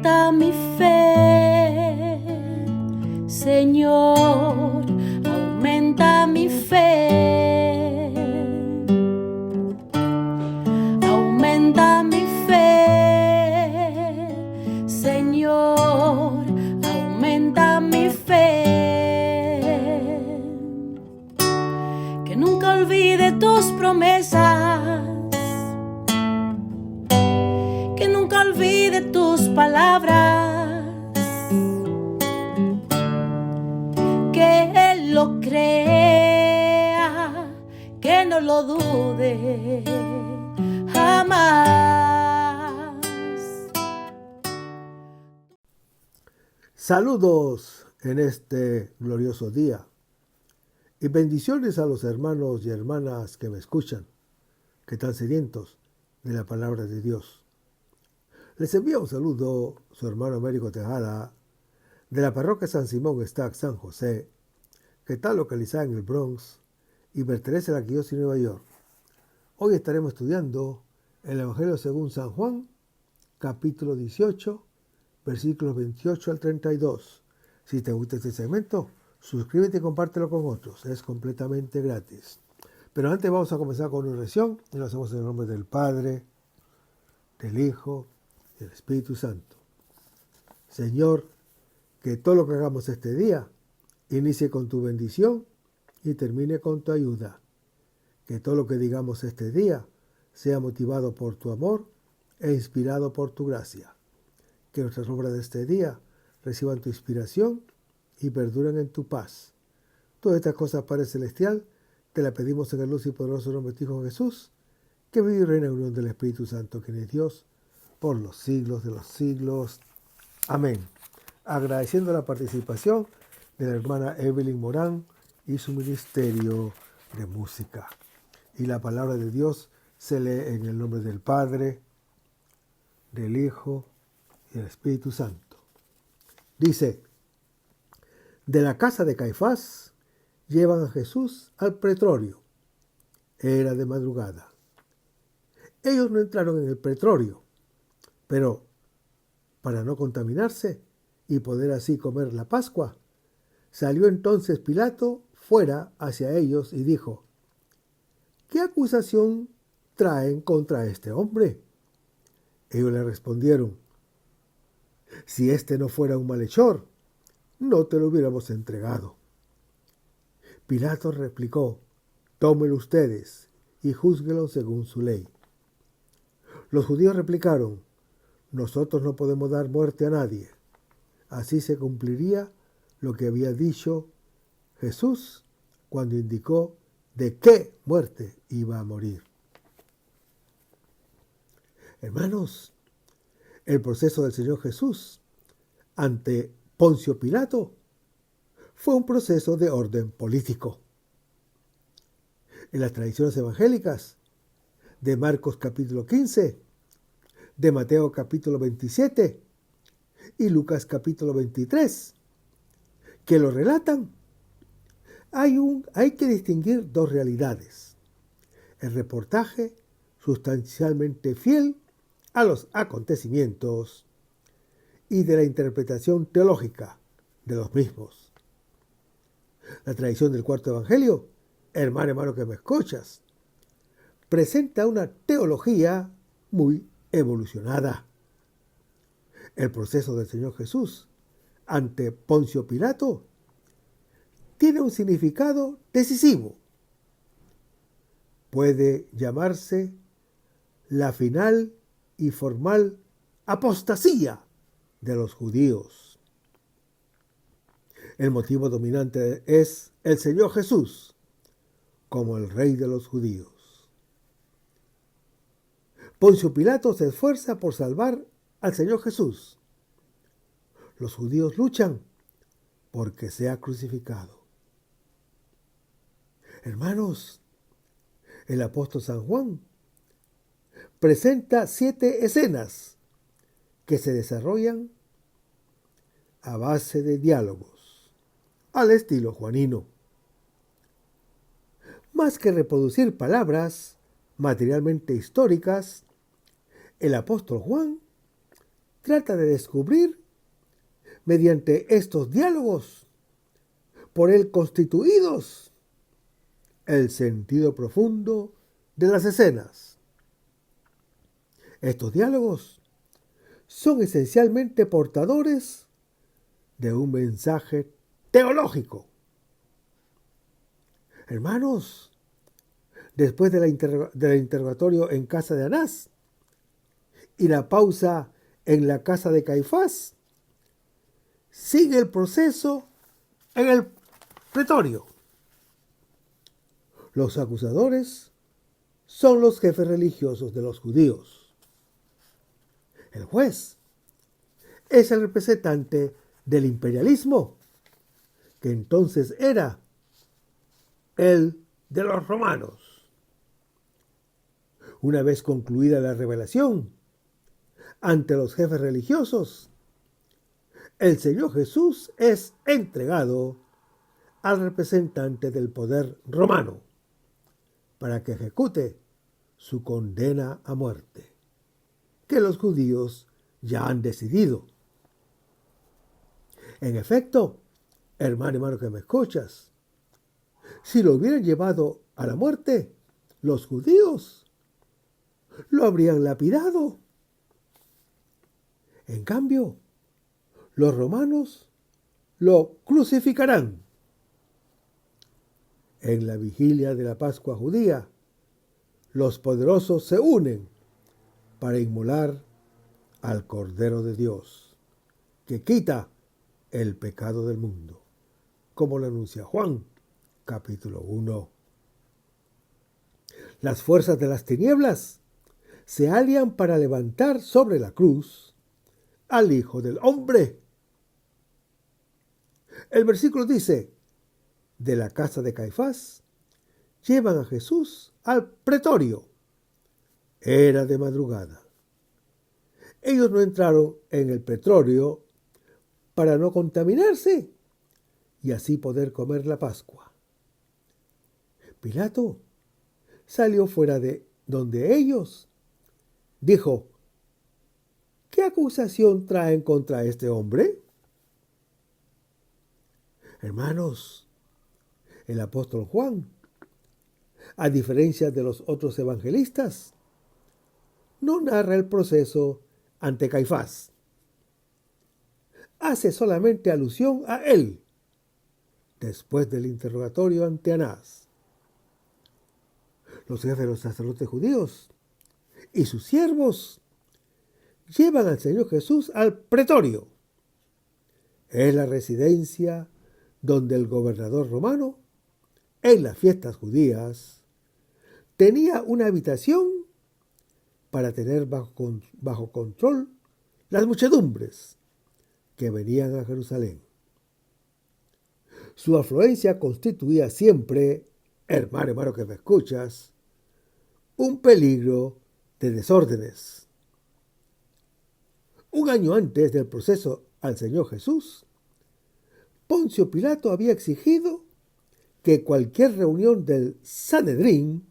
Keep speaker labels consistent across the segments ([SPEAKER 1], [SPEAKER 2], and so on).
[SPEAKER 1] aumenta mi fe, Señor, aumenta mi fe, aumenta mi fe, Señor, aumenta mi fe, que nunca olvide tus promesas, que nunca olvide tus palabras, que Él lo crea, que no lo dude jamás.
[SPEAKER 2] Saludos en este glorioso día y bendiciones a los hermanos y hermanas que me escuchan, que están sedientos de la palabra de Dios. Les envía un saludo su hermano Américo Tejada de la parroquia San Simón Stack San José, que está localizada en el Bronx y pertenece a la Arquidiócesis de Nueva York. Hoy estaremos estudiando el Evangelio según San Juan, capítulo 18, versículos 28 al 32. Si te gusta este segmento, suscríbete y compártelo con otros. Es completamente gratis. Pero antes vamos a comenzar con una oración y lo hacemos en el nombre del Padre, del Hijo y del Espíritu Santo. Señor, que todo lo que hagamos este día inicie con tu bendición y termine con tu ayuda. Que todo lo que digamos este día sea motivado por tu amor e inspirado por tu gracia. Que nuestras obras de este día reciban tu inspiración y perduren en tu paz. Todas estas cosas, Padre Celestial, te las pedimos en el luz y poderoso nombre de tu Hijo Jesús, que vive y reina en unión del Espíritu Santo, quien es Dios, por los siglos de los siglos. Amén. Agradeciendo la participación de la hermana Evelyn Morán y su ministerio de música. Y la palabra de Dios se lee en el nombre del Padre, del Hijo y del Espíritu Santo. Dice: de la casa de Caifás llevan a Jesús al pretorio. Era de madrugada. Ellos no entraron en el pretorio, pero para no contaminarse y poder así comer la Pascua, salió entonces Pilato fuera hacia ellos y dijo: ¿qué acusación traen contra este hombre? Ellos le respondieron: si este no fuera un malhechor, no te lo hubiéramos entregado. Pilato replicó: tómenlo ustedes y júzguenlo según su ley. Los judíos replicaron: nosotros no podemos dar muerte a nadie. Así se cumpliría lo que había dicho Jesús cuando indicó de qué muerte iba a morir. Hermanos, el proceso del Señor Jesús ante Poncio Pilato fue un proceso de orden político. En las tradiciones evangélicas de Marcos capítulo 15, de Mateo capítulo 27 y Lucas capítulo 23, que lo relatan, hay que distinguir dos realidades: el reportaje sustancialmente fiel a los acontecimientos y de la interpretación teológica de los mismos. La tradición del cuarto evangelio, hermano que me escuchas, presenta una teología muy evolucionada. El proceso del Señor Jesús ante Poncio Pilato tiene un significado decisivo. Puede llamarse la final y formal apostasía de los judíos. El motivo dominante es el Señor Jesús como el Rey de los judíos. Poncio Pilato se esfuerza por salvar al Señor Jesús. Los judíos luchan porque sea crucificado. Hermanos, el apóstol San Juan presenta 7 escenas que se desarrollan a base de diálogos, al estilo juanino. Más que reproducir palabras materialmente históricas, el apóstol Juan trata de descubrir, mediante estos diálogos, por él constituidos, el sentido profundo de las escenas. Estos diálogos son esencialmente portadores de un mensaje teológico. Hermanos, después del interrogatorio en casa de Anás y la pausa en la casa de Caifás, sigue el proceso en el pretorio. Los acusadores son los jefes religiosos de los judíos. El juez es el representante del imperialismo, que entonces era el de los romanos. Una vez concluida la revelación ante los jefes religiosos, el Señor Jesús es entregado al representante del poder romano para que ejecute su condena a muerte, que los judíos ya han decidido. En efecto, hermano que me escuchas, si lo hubieran llevado a la muerte, los judíos lo habrían lapidado. En cambio, los romanos lo crucificarán. En la vigilia de la Pascua judía, los poderosos se unen para inmolar al Cordero de Dios, que quita el pecado del mundo, como lo anuncia Juan, capítulo 1. Las fuerzas de las tinieblas se alían para levantar sobre la cruz al Hijo del Hombre. El versículo dice: de la casa de Caifás llevan a Jesús al pretorio. Era de madrugada. Ellos no entraron en el pretorio para no contaminarse y así poder comer la Pascua. Pilato salió fuera de donde ellos. Dijo: ¿qué acusación traen contra este hombre? Hermanos, el apóstol Juan, a diferencia de los otros evangelistas, no narra el proceso ante Caifás. Hace solamente alusión a él, después del interrogatorio ante Anás. Los jefes de los sacerdotes judíos y sus siervos llevan al Señor Jesús al pretorio. Es la residencia donde el gobernador romano, en las fiestas judías, tenía una habitación para tener bajo control las muchedumbres que venían a Jerusalén. Su afluencia constituía siempre, hermano que me escuchas, un peligro de desórdenes. Un año antes del proceso al Señor Jesús, Poncio Pilato había exigido que cualquier reunión del Sanedrín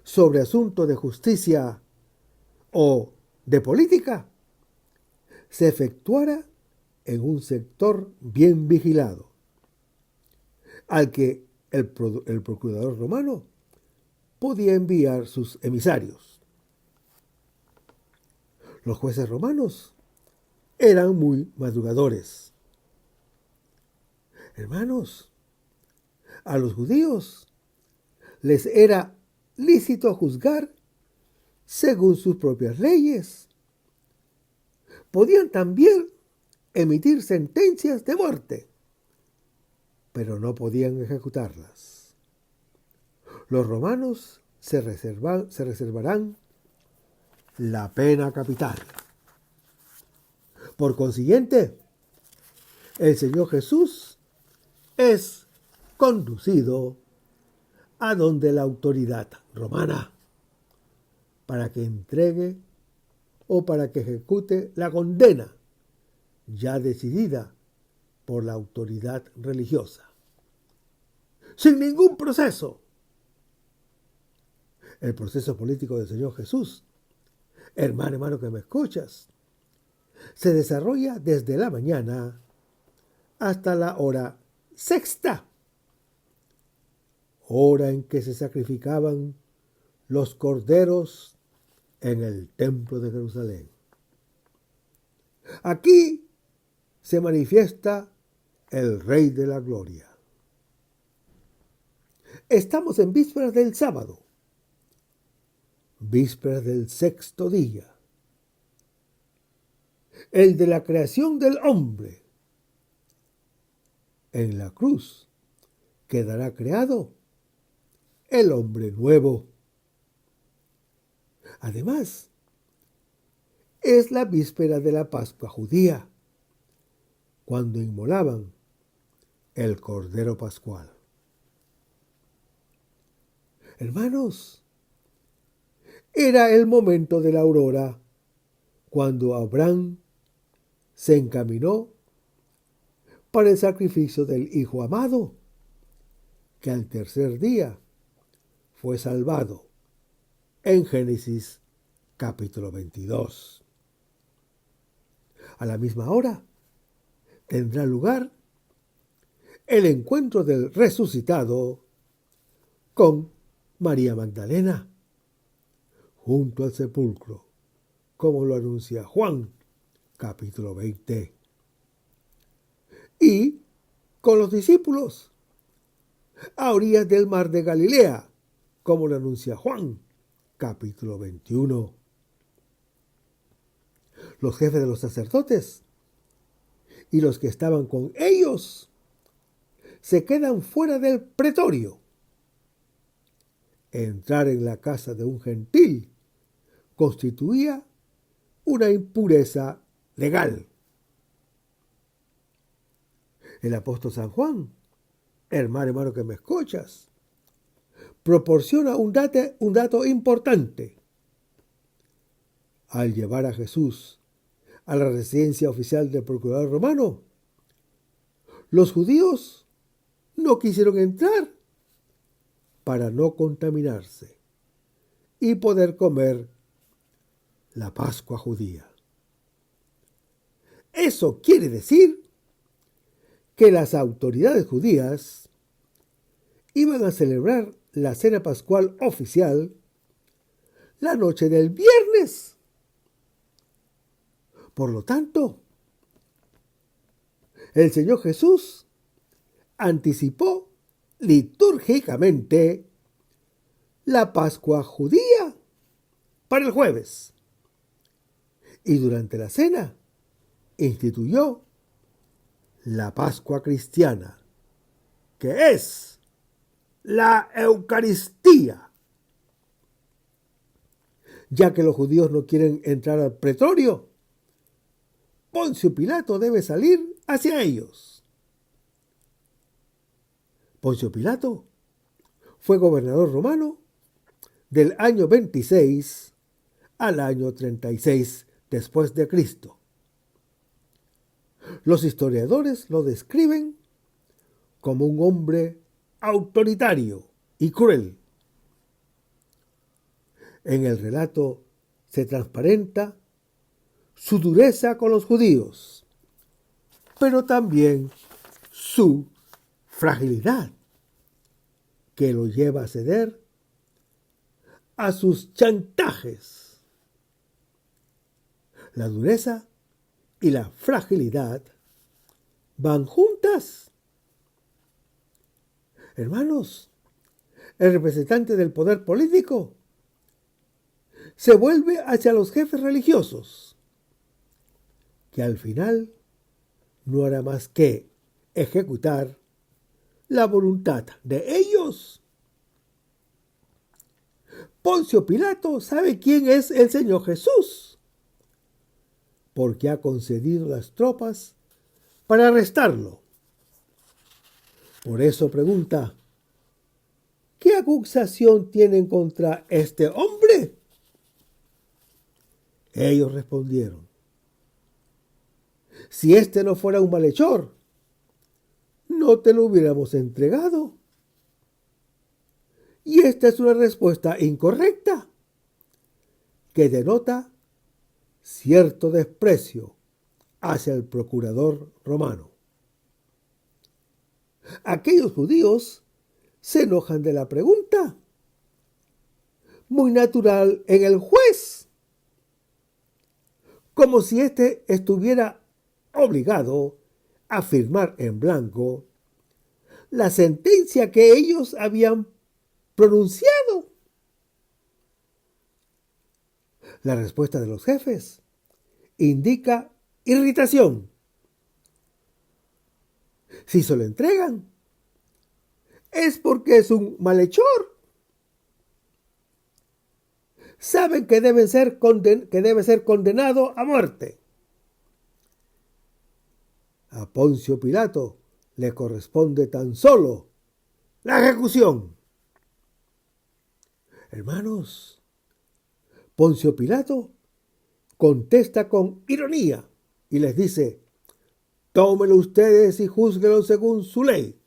[SPEAKER 2] sobre asuntos de justicia o de política se efectuara en un sector bien vigilado, al que el procurador romano podía enviar sus emisarios. Los jueces romanos eran muy madrugadores. Hermanos, a los judíos les era lícito juzgar según sus propias leyes. Podían también emitir sentencias de muerte, pero no podían ejecutarlas. Los romanos se reservarán la pena capital. Por consiguiente, el Señor Jesús es conducido a donde la autoridad romana para que entregue o para que ejecute la condena ya decidida por la autoridad religiosa, sin ningún proceso. El proceso político del Señor Jesús, hermano que me escuchas, se desarrolla desde la mañana hasta la hora sexta, hora en que se sacrificaban los corderos en el templo de Jerusalén. Aquí se manifiesta el Rey de la Gloria. Estamos en vísperas del sábado, vísperas del sexto día, el de la creación del hombre. En la cruz quedará creado el hombre nuevo. Además, es la víspera de la Pascua judía, cuando inmolaban el Cordero Pascual. Hermanos, era el momento de la aurora cuando Abraham se encaminó para el sacrificio del Hijo amado, que al tercer día fue salvado en Génesis capítulo 22. A la misma hora tendrá lugar el encuentro del resucitado con María Magdalena junto al sepulcro, como lo anuncia Juan capítulo 20. Y con los discípulos a orillas del mar de Galilea, como lo anuncia Juan capítulo 21. Los jefes de los sacerdotes y los que estaban con ellos se quedan fuera del pretorio. Entrar en la casa de un gentil constituía una impureza legal. El apóstol San Juan, hermano que me escuchas, proporciona un dato importante. Al llevar a Jesús a la residencia oficial del procurador romano, los judíos no quisieron entrar para no contaminarse y poder comer la Pascua judía. Eso quiere decir que las autoridades judías iban a celebrar la cena pascual oficial la noche del viernes. Por lo tanto, el Señor Jesús anticipó litúrgicamente la Pascua judía para el jueves. Y durante la cena instituyó la Pascua cristiana, que es la Eucaristía. Ya que los judíos no quieren entrar al pretorio, Poncio Pilato debe salir hacia ellos. Poncio Pilato fue gobernador romano del año 26 al año 36 después de Cristo. Los historiadores lo describen como un hombre autoritario y cruel. En el relato se transparenta su dureza con los judíos, pero también su fragilidad, que lo lleva a ceder a sus chantajes. La dureza y la fragilidad van juntas. Hermanos, el representante del poder político se vuelve hacia los jefes religiosos, que al final no hará más que ejecutar la voluntad de ellos. Poncio Pilato sabe quién es el Señor Jesús, porque ha concedido las tropas para arrestarlo. Por eso pregunta, ¿qué acusación tienen contra este hombre? Ellos respondieron, si este no fuera un malhechor, no te lo hubiéramos entregado. Y esta es una respuesta incorrecta, que denota cierto desprecio hacia el procurador romano. Aquellos judíos se enojan de la pregunta, muy natural en el juez, como si éste estuviera obligado a firmar en blanco la sentencia que ellos habían pronunciado. La respuesta de los jefes indica irritación. Si se lo entregan, es porque es un malhechor. Saben que debe ser condenado a muerte. A Poncio Pilato le corresponde tan solo la ejecución. Hermanos, Poncio Pilato contesta con ironía y les dice: tómenlo ustedes y júzguenlo según su ley.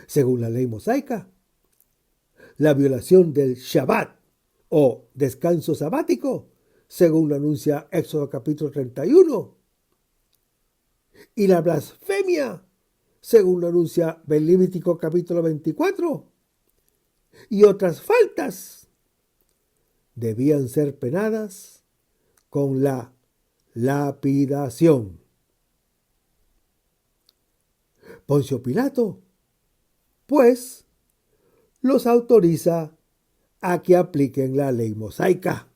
[SPEAKER 2] Según la ley mosaica, la violación del Shabbat o descanso sabático, según lo anuncia Éxodo capítulo 31, y la blasfemia, según lo anuncia Levítico capítulo 24, y otras faltas, debían ser penadas con la lapidación. Poncio Pilato, pues, los autoriza a que apliquen la ley mosaica.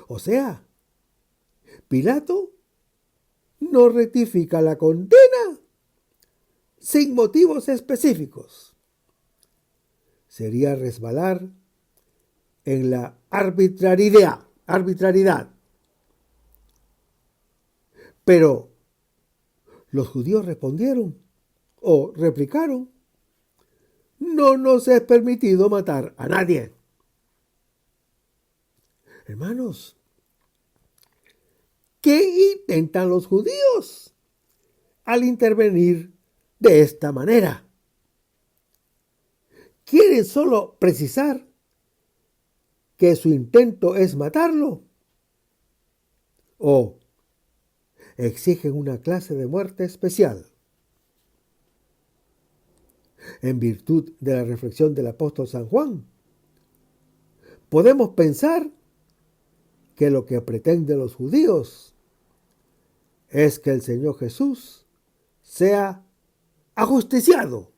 [SPEAKER 2] O sea, Pilato no rectifica la condena sin motivos específicos. Sería resbalar en la arbitrariedad. Pero los judíos respondieron o replicaron: no nos es permitido matar a nadie. Hermanos, ¿qué intentan los judíos al intervenir de esta manera? ¿Quieren solo precisar que su intento es matarlo? ¿O exigen una clase de muerte especial? En virtud de la reflexión del apóstol San Juan, podemos pensar que lo que pretenden los judíos es que el Señor Jesús sea ajusticiado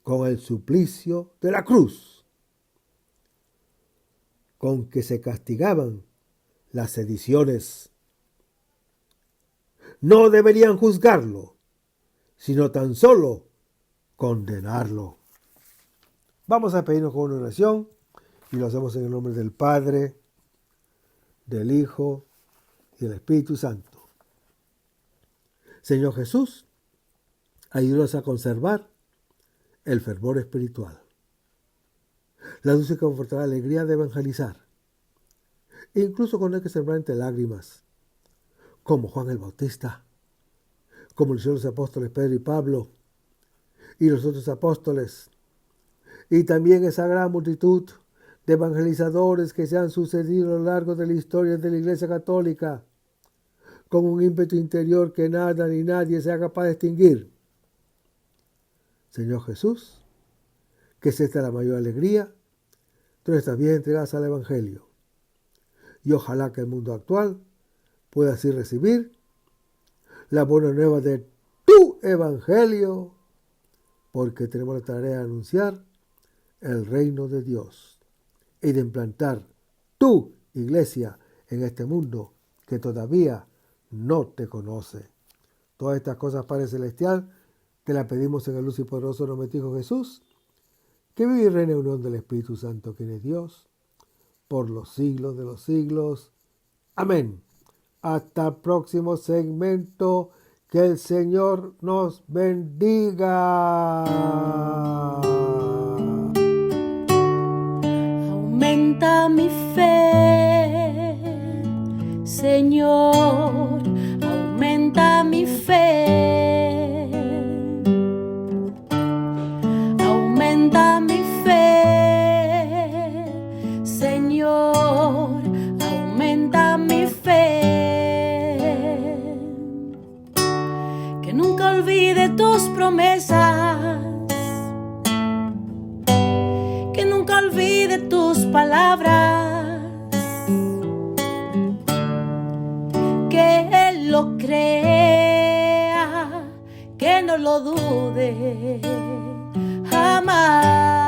[SPEAKER 2] con el suplicio de la cruz, con que se castigaban las sediciones. No deberían juzgarlo, sino tan solo condenarlo. Vamos a pedirnos con una oración y lo hacemos en el nombre del Padre, del Hijo y del Espíritu Santo. Señor Jesús, ayúdanos a conservar el fervor espiritual, la dulce y confortable alegría de evangelizar, incluso cuando hay que sembrar entre lágrimas, como Juan el Bautista, como lo hicieron los apóstoles Pedro y Pablo, y los otros apóstoles, y también esa gran multitud de evangelizadores que se han sucedido a lo largo de la historia de la Iglesia Católica, con un ímpetu interior que nada ni nadie sea capaz de extinguir. Señor Jesús, que es esta la mayor alegría de nuestras vidas entregadas al Evangelio, y ojalá que el mundo actual pueda así recibir la buena nueva de tu Evangelio, porque tenemos la tarea de anunciar el reino de Dios y de implantar tu iglesia en este mundo que todavía no te conoce. Todas estas cosas, Padre Celestial, te las pedimos en el luz y poderoso nombre de Hijo Jesús, que vive y reina en unión del Espíritu Santo, quien es Dios, por los siglos de los siglos. Amén. Hasta el próximo segmento. Que el Señor nos bendiga.
[SPEAKER 1] Aumenta mi fe, Señor, aumenta mi fe. Aumenta mi fe, Señor, olvide tus promesas, que nunca olvide tus palabras, que Él lo crea, que no lo dude jamás.